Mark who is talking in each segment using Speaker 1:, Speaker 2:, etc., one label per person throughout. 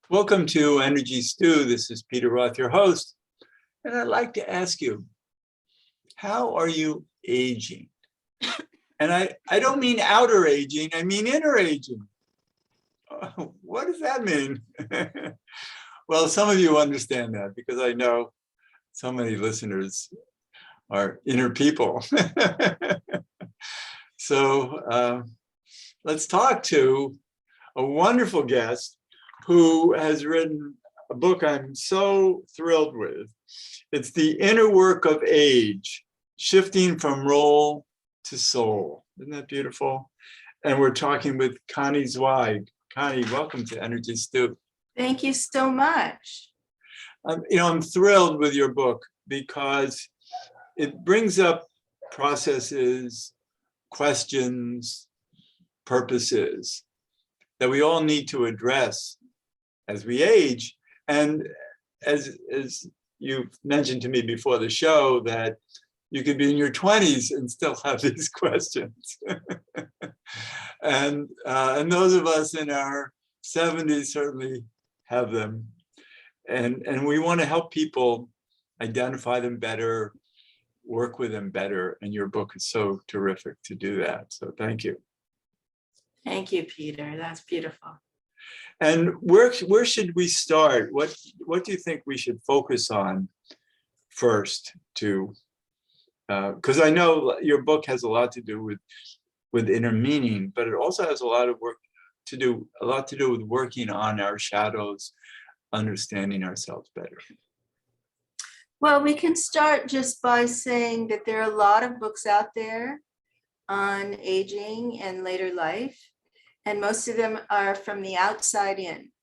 Speaker 1: Welcome to Energy Stew. This is Peter Roth, your host. And I'd like to ask you, how are you aging? And I don't mean outer aging, I mean inner aging. What does that mean? Well, some of you understand that because I know so many listeners are inner people. So let's talk to a wonderful guest who has written a book I'm so thrilled with. It's The Inner Work of Age, Shifting from Role to Soul. Isn't that beautiful? And we're talking with Connie Zweig. Connie, welcome to Energy Stew.
Speaker 2: Thank you so much.
Speaker 1: I'm thrilled with your book because it brings up processes, questions, purposes that we all need to address as we age. And as you mentioned to me before the show, that you could be in your 20s and still have these questions. and those of us in our 70s certainly have them. And we want to help people identify them better, work with them better. And your book is so terrific to do that. So thank you.
Speaker 2: Thank you, Peter. That's beautiful.
Speaker 1: And where should we start? What do you think we should focus on first? Because I know your book has a lot to do with inner meaning, but it also has a lot to do with working on our shadows, understanding ourselves better.
Speaker 2: Well, we can start just by saying that there are a lot of books out there on aging and later life. And most of them are from the outside in.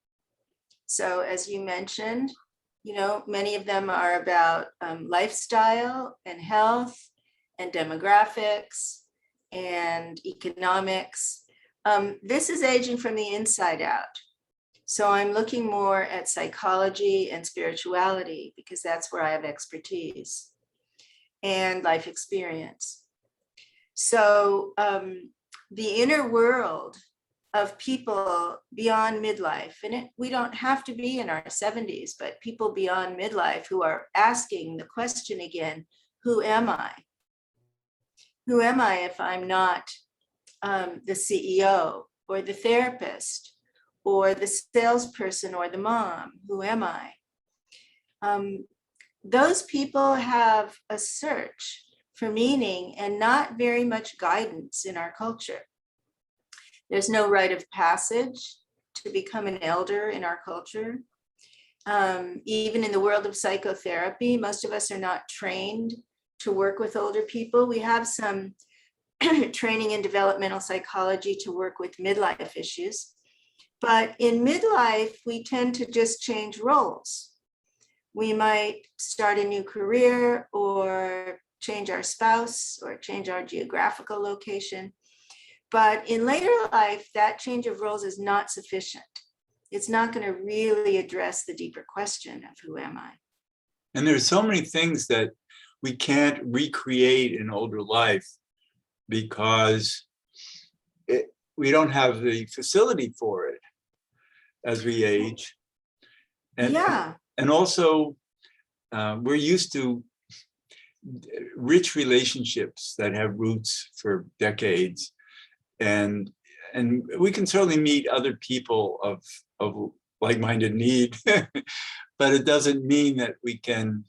Speaker 2: So as you mentioned, many of them are about lifestyle and health and demographics and economics. This is aging from the inside out. So I'm looking more at psychology and spirituality because that's where I have expertise and life experience. So the inner world of people beyond midlife, and we don't have to be in our 70s, but people beyond midlife who are asking the question again, who am I? Who am I if I'm not the CEO or the therapist or the salesperson or the mom? Who am I? Those people have a search for meaning and not very much guidance in our culture. There's no rite of passage to become an elder in our culture. Even in the world of psychotherapy, most of us are not trained to work with older people. We have some training in developmental psychology to work with midlife issues. But in midlife, we tend to just change roles. We might start a new career or change our spouse or change our geographical location. But in later life, that change of roles is not sufficient. It's not going to really address the deeper question of who am I?
Speaker 1: And there's so many things that we can't recreate in older life because we don't have the facility for it as we age. And also, we're used to rich relationships that have roots for decades. And we can certainly meet other people of like-minded need, but it doesn't mean that we can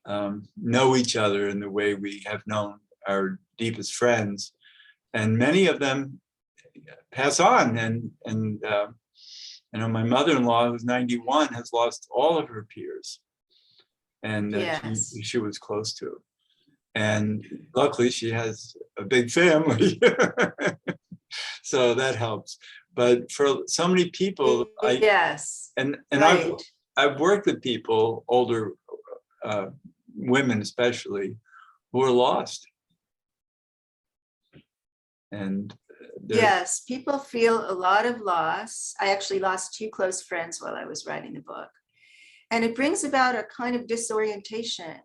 Speaker 1: know each other in the way we have known our deepest friends. And many of them pass on. And my mother-in-law, who's 91, has lost all of her peers, and
Speaker 2: Yes.
Speaker 1: she was close to. And luckily, she has a big family. So that helps. But for so many people,
Speaker 2: yes,
Speaker 1: and
Speaker 2: right.
Speaker 1: I've worked with people, older women especially, who are lost. And
Speaker 2: yes, people feel a lot of loss. I actually lost 2 close friends while I was writing the book. And it brings about a kind of disorientation,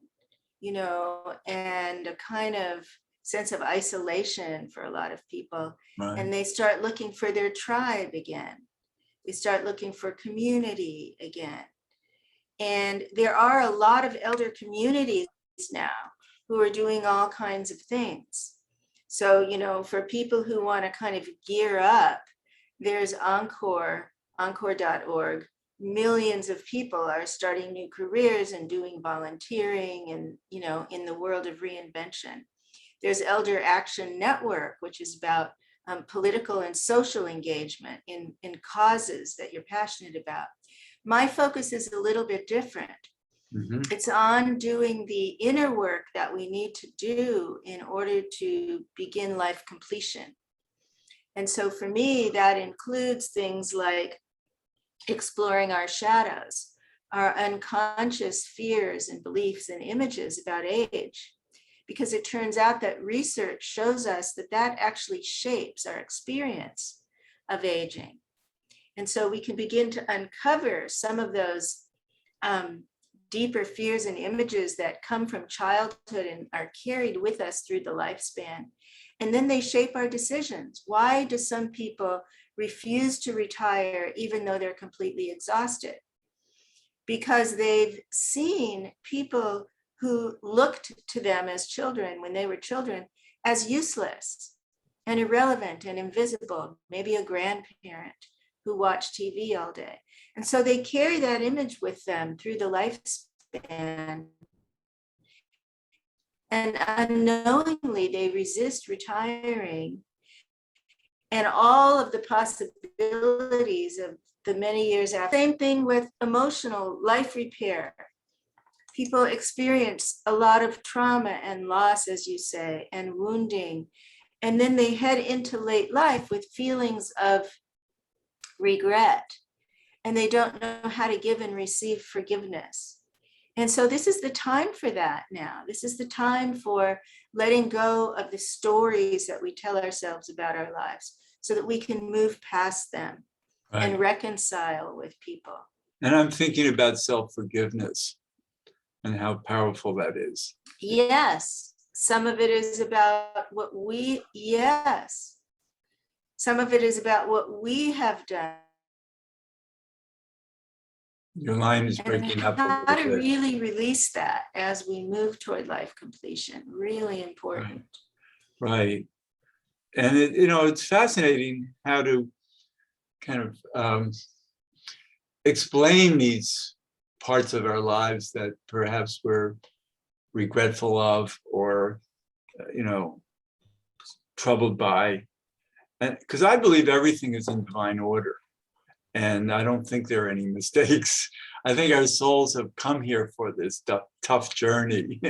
Speaker 2: and a kind of sense of isolation for a lot of people.
Speaker 1: Right.
Speaker 2: And they start looking for their tribe again. We start looking for community again. And there are a lot of elder communities now who are doing all kinds of things. So, you know, for people who want to kind of gear up, there's encore.org. Millions of people are starting new careers and doing volunteering and, you know, in the world of reinvention. There's Elder Action Network, which is about political and social engagement in causes that you're passionate about. My focus is a little bit different.
Speaker 1: Mhm.
Speaker 2: It's on doing the inner work that we need to do in order to begin life completion. And so for me, that includes things like exploring our shadows, our unconscious fears and beliefs and images about age, because it turns out that research shows us that that actually shapes our experience of aging. And so we can begin to uncover some of those deeper fears and images that come from childhood and are carried with us through the lifespan. And then they shape our decisions. Why do some people refuse to retire even though they're completely exhausted? Because they've seen people who looked to them as children when they were children as useless and irrelevant and invisible, maybe a grandparent who watched TV all day. And so they carry that image with them through the lifespan. And unknowingly, they resist retiring and all of the possibilities of the many years after. Same thing with emotional life repair. People experience a lot of trauma and loss, as you say, and wounding. And then they head into late life with feelings of regret, and they don't know how to give and receive forgiveness. And so this is the time for that now. This is the time for letting go of the stories that we tell ourselves about our lives so that we can move past them and reconcile with people.
Speaker 1: And I'm thinking about self-forgiveness and how powerful that is.
Speaker 2: Yes, some of it is about what we, yes. Some of it is about what we have done.
Speaker 1: Your line is breaking up a
Speaker 2: How
Speaker 1: little
Speaker 2: to
Speaker 1: bit.
Speaker 2: really release that as we move toward life completion, really important.
Speaker 1: Right. And it, you know, it's fascinating how to kind of explain these parts of our lives that perhaps we're regretful of or, you know, troubled by. And because I believe everything is in divine order. And I don't think there are any mistakes. I think our souls have come here for this tough journey.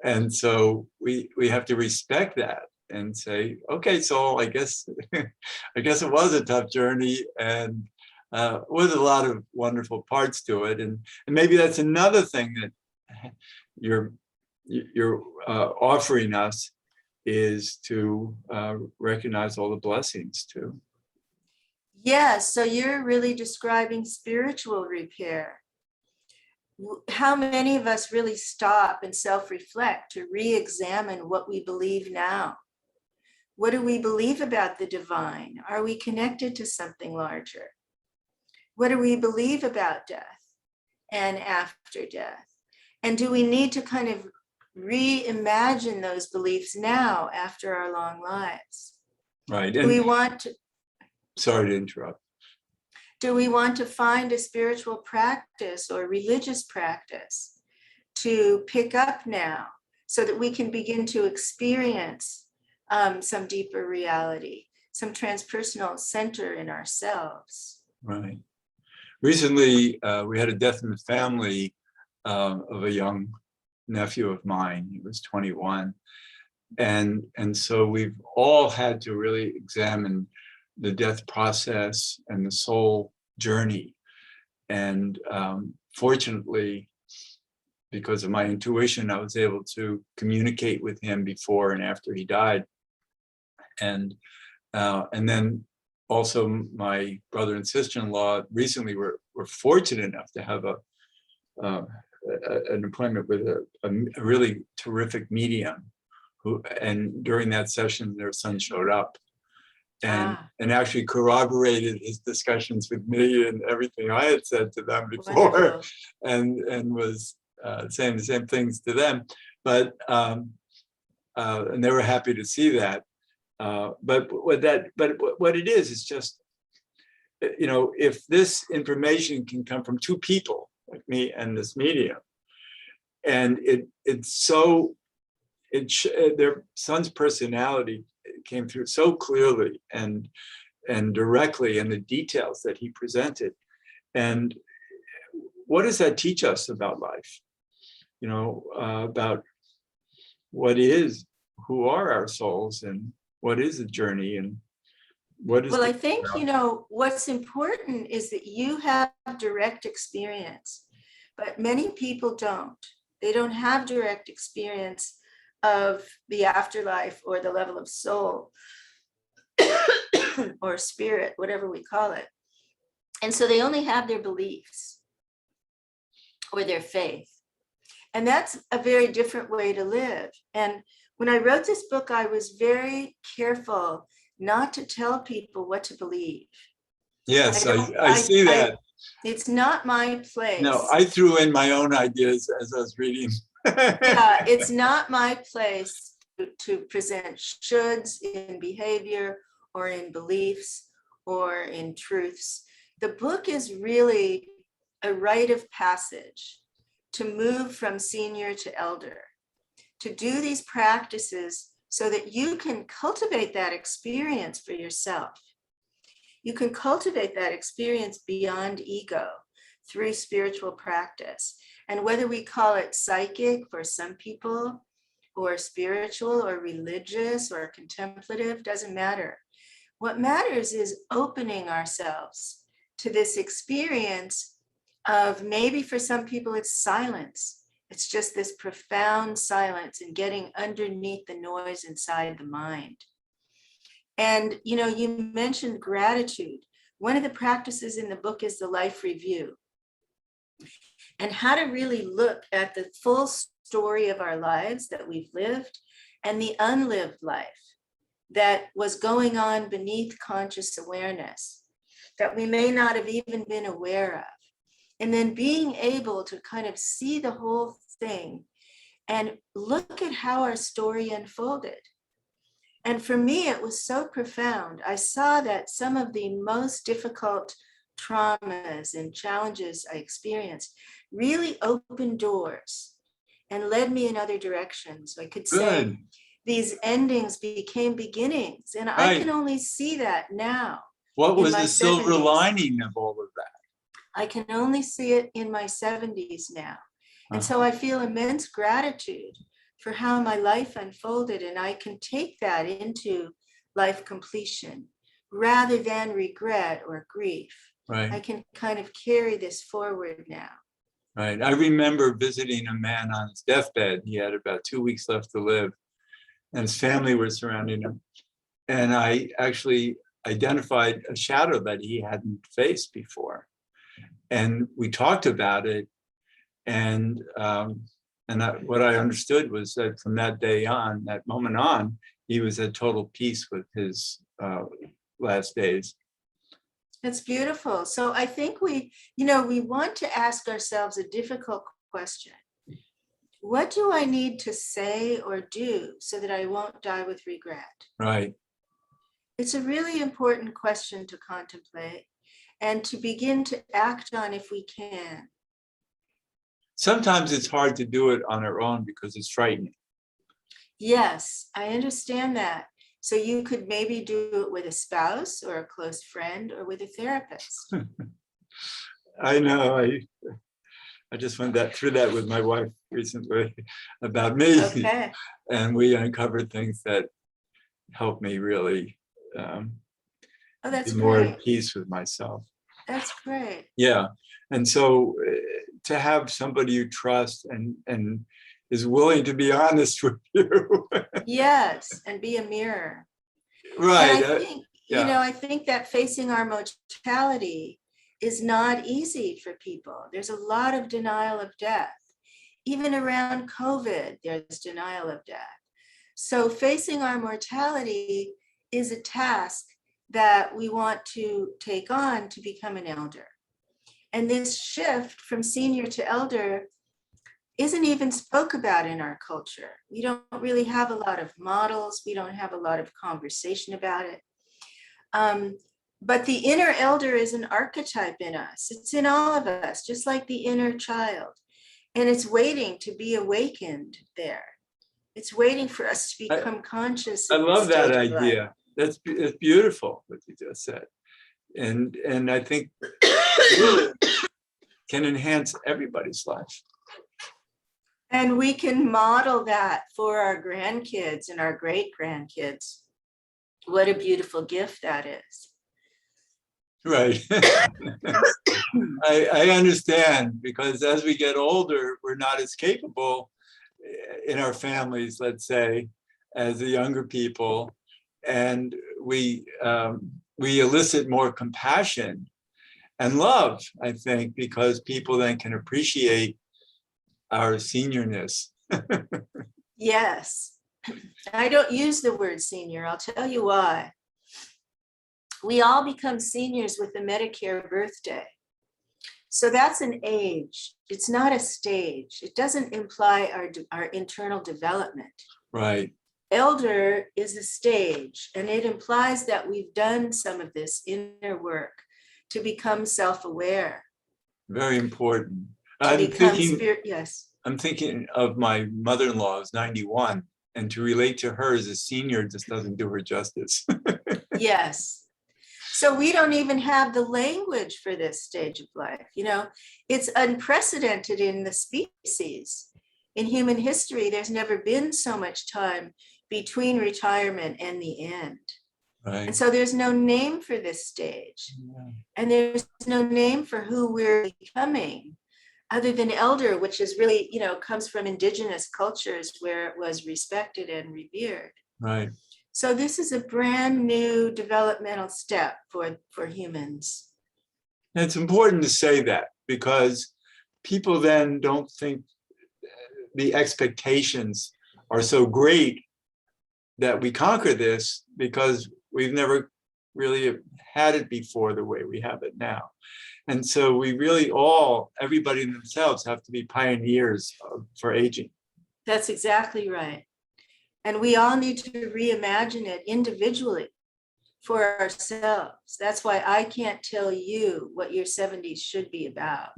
Speaker 1: And so we have to respect that and say, okay, so I guess it was a tough journey and with a lot of wonderful parts to it. And maybe that's another thing that you're offering us is to recognize all the blessings too.
Speaker 2: Yes, so you're really describing spiritual repair. How many of us really stop and self-reflect to re-examine what we believe now? What do we believe about the divine? Are we connected to something larger? What do we believe about death and after death? And do we need to kind of reimagine those beliefs now after our long lives?
Speaker 1: Right.
Speaker 2: Do we want to,
Speaker 1: sorry to interrupt.
Speaker 2: do we want to find a spiritual practice or religious practice to pick up now so that we can begin to experience some deeper reality, some transpersonal center in ourselves?
Speaker 1: Right. Recently, we had a death in the family of a young nephew of mine. He was 21. And so we've all had to really examine the death process and the soul journey. And fortunately, because of my intuition, I was able to communicate with him before and after he died. And then also my brother and sister-in-law recently were fortunate enough to have an appointment with a really terrific medium and during that session, their son showed up. and actually corroborated his discussions with me and everything I had said to them before,
Speaker 2: Wonderful.
Speaker 1: and was saying the same things to them. But and they were happy to see that. But what it is just, you know, if this information can come from two people like me and this medium, and their son's personality came through so clearly and directly in the details that he presented. And what does that teach us about life? You know, about who are our souls, and what is the journey, and what is.
Speaker 2: Well, I think, you know, what's important is that you have direct experience, but many people don't. They don't have direct experience of the afterlife or the level of soul or spirit, whatever we call it. And so they only have their beliefs or their faith. And that's a very different way to live. And when I wrote this book, I was very careful not to tell people what to believe.
Speaker 1: Yes, I see that.
Speaker 2: It's not my place.
Speaker 1: No, I threw in my own ideas as I was reading.
Speaker 2: Yeah, it's not my place to present shoulds in behavior or in beliefs or in truths. The book is really a rite of passage to move from senior to elder, to do these practices so that you can cultivate that experience for yourself. You can cultivate that experience beyond ego through spiritual practice. And whether we call it psychic for some people, or spiritual, or religious, or contemplative, doesn't matter. What matters is opening ourselves to this experience of, maybe for some people it's silence. It's just this profound silence and getting underneath the noise inside the mind. And, you know, you mentioned gratitude. One of the practices in the book is the life review, and how to really look at the full story of our lives that we've lived and the unlived life that was going on beneath conscious awareness that we may not have even been aware of. And then being able to kind of see the whole thing and look at how our story unfolded. And for me, it was so profound. I saw that some of the most difficult traumas and challenges I experienced really opened doors and led me in other directions. I could say these endings became beginnings, and I can only see that now.
Speaker 1: What was the silver lining of all of that?
Speaker 2: I can only see it in my 70s now. And so I feel immense gratitude for how my life unfolded, and I can take that into life completion rather than regret or grief.
Speaker 1: Right.
Speaker 2: I can kind of carry this forward now.
Speaker 1: Right. I remember visiting a man on his deathbed. He had about 2 weeks left to live, and his family were surrounding him. And I actually identified a shadow that he hadn't faced before. And we talked about it. And what I understood was that from that day on, that moment on, he was at total peace with his last days.
Speaker 2: It's beautiful. So I think we want to ask ourselves a difficult question. What do I need to say or do so that I won't die with regret?
Speaker 1: Right.
Speaker 2: It's a really important question to contemplate and to begin to act on if we can.
Speaker 1: Sometimes it's hard to do it on our own because it's frightening.
Speaker 2: Yes, I understand that. So you could maybe do it with a spouse or a close friend or with a therapist.
Speaker 1: I know. I just went through that with my wife recently about me.
Speaker 2: Okay.
Speaker 1: And we uncovered things that helped me really
Speaker 2: that's
Speaker 1: be more
Speaker 2: great.
Speaker 1: at peace with myself.
Speaker 2: That's great.
Speaker 1: Yeah. And so to have somebody you trust and is willing to be honest with you.
Speaker 2: Yes, and be a mirror.
Speaker 1: Right.
Speaker 2: And I think, I think that facing our mortality is not easy for people. There's a lot of denial of death. Even around COVID, there's denial of death. So facing our mortality is a task that we want to take on to become an elder. And this shift from senior to elder isn't even spoke about in our culture. We don't really have a lot of models. We don't have a lot of conversation about it. But the inner elder is an archetype in us. It's in all of us, just like the inner child. And it's waiting to be awakened there. It's waiting for us to become conscious.
Speaker 1: I
Speaker 2: of
Speaker 1: love
Speaker 2: this
Speaker 1: that
Speaker 2: stage of life.
Speaker 1: idea. That's beautiful what you just said. And I think can enhance everybody's life.
Speaker 2: And we can model that for our grandkids and our great grandkids. What a beautiful gift that is.
Speaker 1: Right. I understand, because as we get older, we're not as capable in our families, let's say, as the younger people. And we elicit more compassion and love, I think, because people then can appreciate our seniorness.
Speaker 2: Yes. I don't use the word senior. I'll tell you why. We all become seniors with the Medicare birthday. So that's an age. It's not a stage. It doesn't imply our internal development.
Speaker 1: Right.
Speaker 2: Elder is a stage, and it implies that we've done some of this inner work to become self-aware.
Speaker 1: Very important.
Speaker 2: Yes.
Speaker 1: I'm thinking of my mother-in-law who's 91, and to relate to her as a senior just doesn't do her justice.
Speaker 2: Yes. So we don't even have the language for this stage of life. You know, it's unprecedented in the species. In human history, there's never been so much time between retirement and the end.
Speaker 1: Right.
Speaker 2: And so there's no name for this stage. Yeah. And there's no name for who we're becoming other than elder, which is really, you know, comes from indigenous cultures where it was respected and revered.
Speaker 1: Right.
Speaker 2: So this is a brand new developmental step for humans.
Speaker 1: And it's important to say that, because people then don't think the expectations are so great that we conquer this, because we've never really had it before the way we have it now. And so we really everybody themselves have to be pioneers for aging.
Speaker 2: That's exactly right. And we all need to reimagine it individually for ourselves. That's why I can't tell you what your 70s should be about.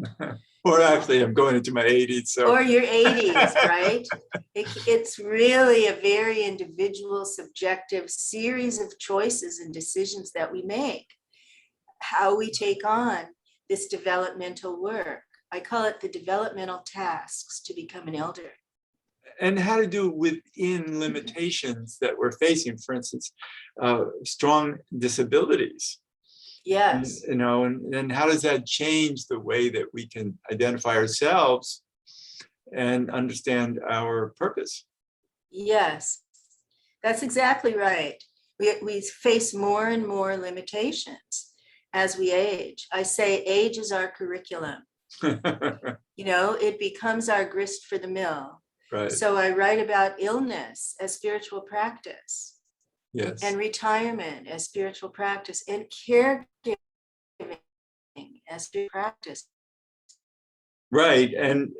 Speaker 1: Or actually, I'm going into my 80s. So.
Speaker 2: Or your 80s, right? It's really a very individual, subjective series of choices and decisions that we make. How we take on this developmental work. I call it the developmental tasks to become an elder.
Speaker 1: And how to do within limitations that we're facing, for instance, strong disabilities.
Speaker 2: Yes.
Speaker 1: And, you know, and how does that change the way that we can identify ourselves and understand our purpose?
Speaker 2: Yes, that's exactly right. We face more and more limitations as we age. I say age is our curriculum. You know, it becomes our grist for the mill.
Speaker 1: Right.
Speaker 2: So I write about illness as spiritual practice.
Speaker 1: Yes.
Speaker 2: And retirement as spiritual practice, and caregiving as spiritual practice.
Speaker 1: Right, and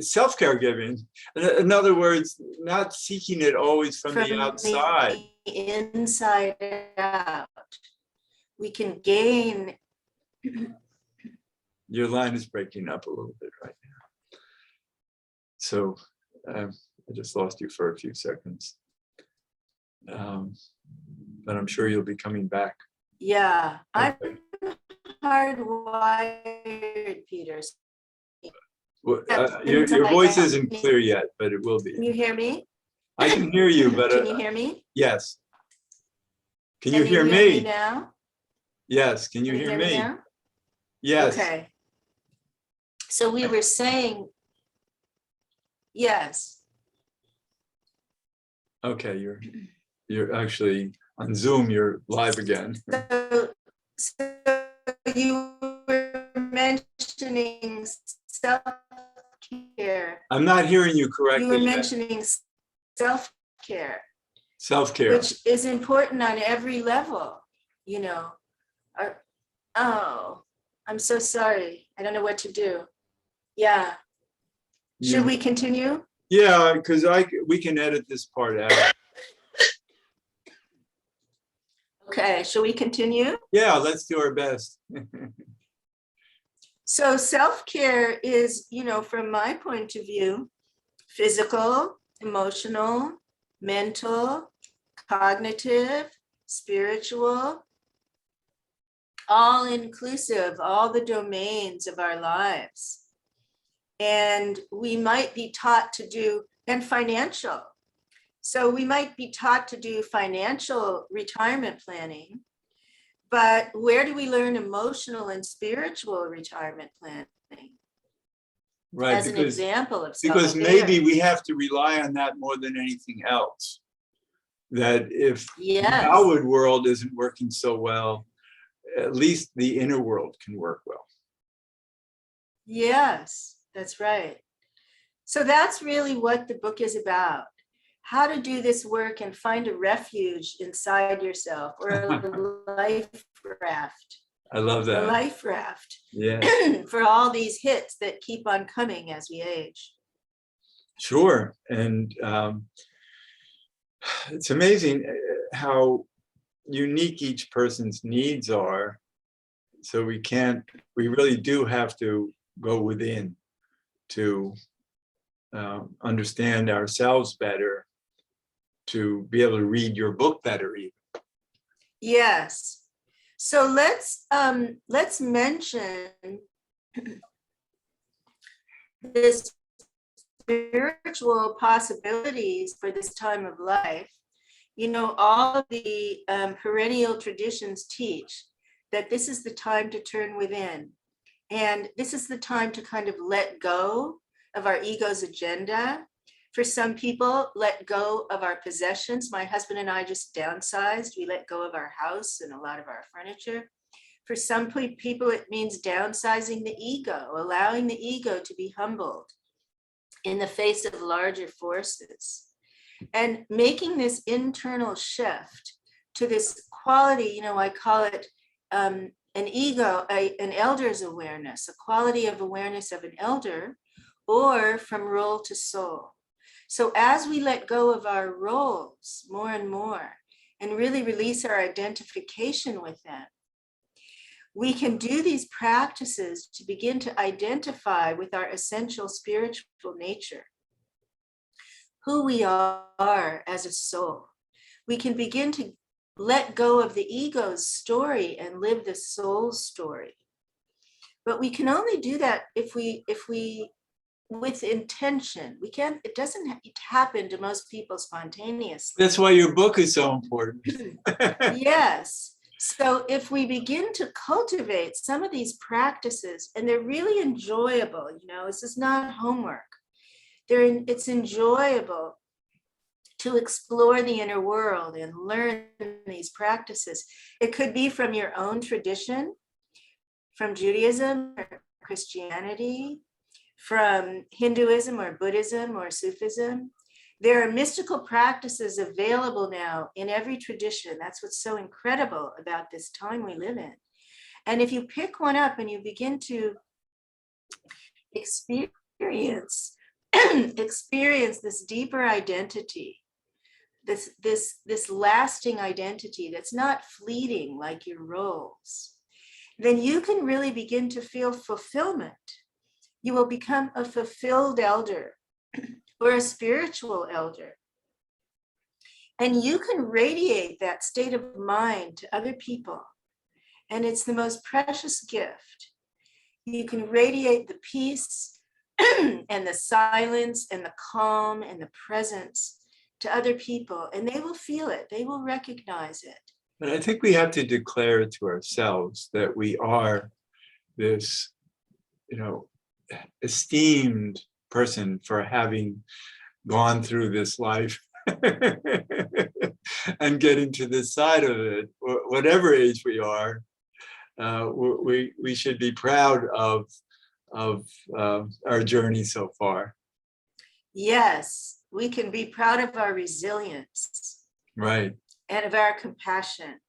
Speaker 1: self-care giving. In other words, not seeking it always from the outside.
Speaker 2: The inside out. We can gain.
Speaker 1: Your line is breaking up a little bit right now. So I just lost you for a few seconds. But I'm sure you'll be coming back.
Speaker 2: Yeah,
Speaker 1: okay.
Speaker 2: I'm hardwired, Peter.
Speaker 1: Well, your voice isn't clear yet, but it will be.
Speaker 2: Can you hear me?
Speaker 1: I can hear you, but
Speaker 2: can you hear me?
Speaker 1: Yes. Can you hear
Speaker 2: me now?
Speaker 1: Yes. Can you hear me?
Speaker 2: Now?
Speaker 1: Yes.
Speaker 2: Okay. So we were saying, yes.
Speaker 1: Okay, you're actually on Zoom. You're live again.
Speaker 2: So you were mentioning self-care.
Speaker 1: I'm not hearing you correctly.
Speaker 2: You were mentioning self-care.
Speaker 1: Self-care.
Speaker 2: Which is important on every level. you know, oh, I'm so sorry. I don't know what to do. Yeah. Should we continue?
Speaker 1: Yeah, because we can edit this part out.
Speaker 2: Okay, shall we continue?
Speaker 1: Yeah, let's do our best.
Speaker 2: So self-care is, from my point of view, physical, emotional, mental, cognitive, spiritual, all inclusive, all the domains of our lives. And we might be taught to do, and financial. So we might be taught to do financial retirement planning, but where do we learn emotional and spiritual retirement planning?
Speaker 1: Right,
Speaker 2: As an example of
Speaker 1: because
Speaker 2: self-care.
Speaker 1: maybe we have to rely on that more than anything else. That if
Speaker 2: Yes.
Speaker 1: the outward world isn't working so well, at least the inner world can work well.
Speaker 2: Yes, that's right. So that's really what the book is about. How to do this work and find a refuge inside yourself, or a life raft.
Speaker 1: I love that.
Speaker 2: A life raft.
Speaker 1: Yeah.
Speaker 2: For all these hits that keep on coming as we age.
Speaker 1: Sure. And it's amazing how unique each person's needs are. So we really do have to go within to understand ourselves better, to be able to read your book better even.
Speaker 2: Yes. So let's mention the spiritual possibilities for this time of life. All of the perennial traditions teach that this is the time to turn within. And this is the time to kind of let go of our ego's agenda. For some people, let go of our possessions. My husband and I just downsized. We let go of our house and a lot of our furniture. For some people, it means downsizing the ego, allowing the ego to be humbled in the face of larger forces. And making this internal shift to this quality, I call it an ego, an elder's awareness, a quality of awareness of an elder, or from role to soul. So as we let go of our roles more and more and really release our identification with them, we can do these practices to begin to identify with our essential spiritual nature, who we are as a soul. We can begin to let go of the ego's story and live the soul's story. But we can only do that if we with intention. It doesn't happen to most people spontaneously.
Speaker 1: That's why your book is so important.
Speaker 2: Yes. So if we begin to cultivate some of these practices, and they're really enjoyable, this is not homework. It's enjoyable to explore the inner world and learn these practices. It could be from your own tradition, from Judaism or Christianity, from Hinduism or Buddhism or Sufism. There are mystical practices available now in every tradition. That's what's so incredible about this time we live in. And if you pick one up and you begin to experience this deeper identity, this lasting identity that's not fleeting like your roles, then you can really begin to feel fulfillment. You will become a fulfilled elder or a spiritual elder. And you can radiate that state of mind to other people. And it's the most precious gift. You can radiate the peace and the silence and the calm and the presence to other people, and they will feel it. They will recognize it.
Speaker 1: But I think we have to declare it to ourselves that we are this, esteemed person for having gone through this life and getting to this side of it, whatever age we are. We should be proud of our journey so far.
Speaker 2: Yes, we can be proud of our resilience.
Speaker 1: Right.
Speaker 2: And of our compassion.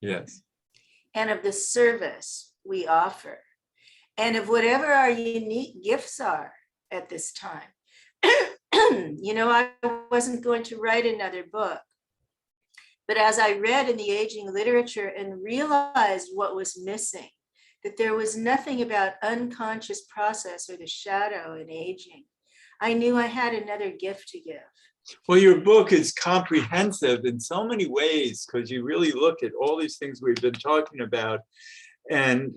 Speaker 1: Yes.
Speaker 2: and of the service we offer, and of whatever our unique gifts are at this time. You know, I wasn't going to write another book, but as I read in the aging literature and realized what was missing, that there was nothing about unconscious process or the shadow in aging, I knew I had another gift to give.
Speaker 1: Well, your book is comprehensive in so many ways, because you really look at all these things we've been talking about, and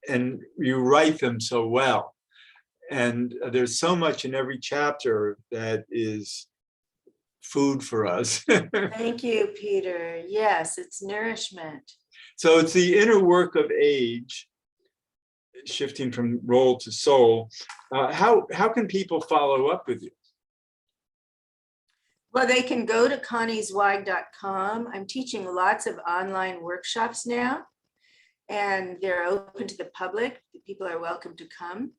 Speaker 1: you write them so well. And there's so much in every chapter that is food for us.
Speaker 2: Thank you, Peter. Yes, it's nourishment.
Speaker 1: So it's the inner work of age, shifting from role to soul. How can people follow up with you?
Speaker 2: Well, they can go to conniezweig.com. I'm teaching lots of online workshops now, and they're open to the public. People are welcome to come.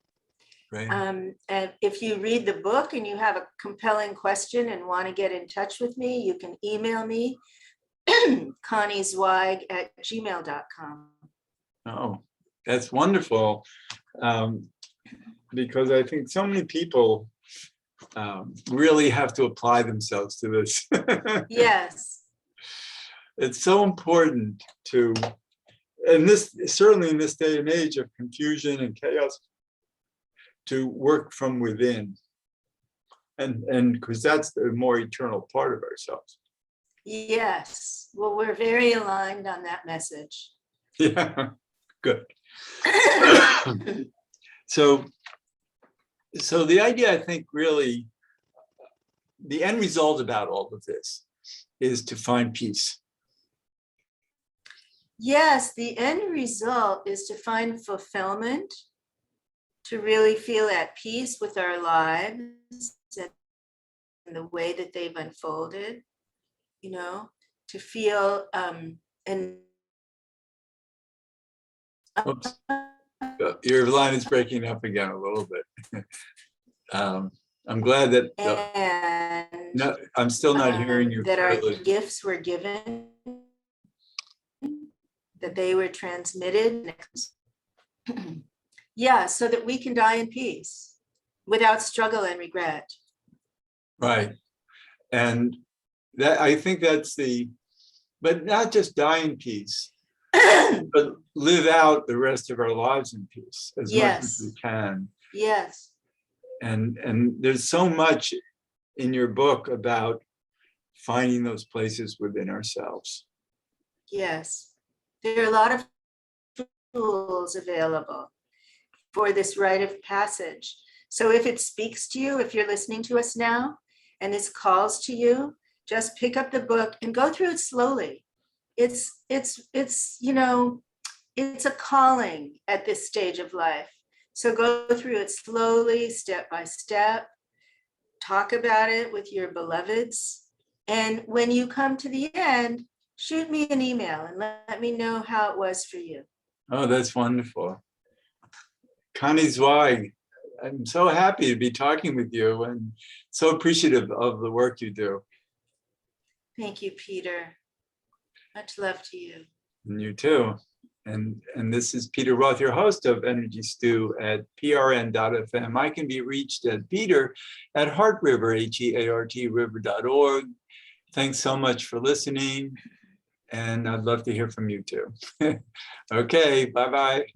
Speaker 1: Right.
Speaker 2: And if you read the book and you have a compelling question and want to get in touch with me, you can email me, conniezweig@gmail.com.
Speaker 1: Oh, that's wonderful. Because I think so many people really have to apply themselves to this.
Speaker 2: Yes.
Speaker 1: It's so important to, and this certainly in this day and age of confusion and chaos, to work from within, and because that's the more eternal part of ourselves.
Speaker 2: Yes. Well, we're very aligned on that message.
Speaker 1: Yeah, good. So the idea, I think, really, the end result about all of this is to find peace.
Speaker 2: Yes, the end result is to find fulfillment, to really feel at peace with our lives and the way that they've unfolded, you know, to feel and
Speaker 1: Oops. Your line is breaking up again a little bit. I'm glad that
Speaker 2: and
Speaker 1: no, I'm still not hearing you.
Speaker 2: That our
Speaker 1: clearly.
Speaker 2: gifts were given, that they were transmitted. Yeah, so that we can die in peace without struggle and regret.
Speaker 1: Right. And that, I think that's but not just die in peace, but live out the rest of our lives in peace as much as we can.
Speaker 2: Yes.
Speaker 1: And there's so much in your book about finding those places within ourselves.
Speaker 2: Yes. There are a lot of tools available for this rite of passage. So if it speaks to you, if you're listening to us now and this calls to you, just pick up the book and go through it slowly. It's you know, it's a calling at this stage of life. So go through it slowly, step by step, talk about it with your beloveds. And when you come to the end, shoot me an email and let me know how it was for you.
Speaker 1: Oh, that's wonderful. Connie Zweig, I'm so happy to be talking with you and so appreciative of the work you do.
Speaker 2: Thank you, Peter. Much love to you.
Speaker 1: And you too. And this is Peter Roth, your host of Energy Stew at prn.fm. I can be reached at peter@heartriver, HEART river.org. Thanks so much for listening. And I'd love to hear from you too. Okay, bye-bye.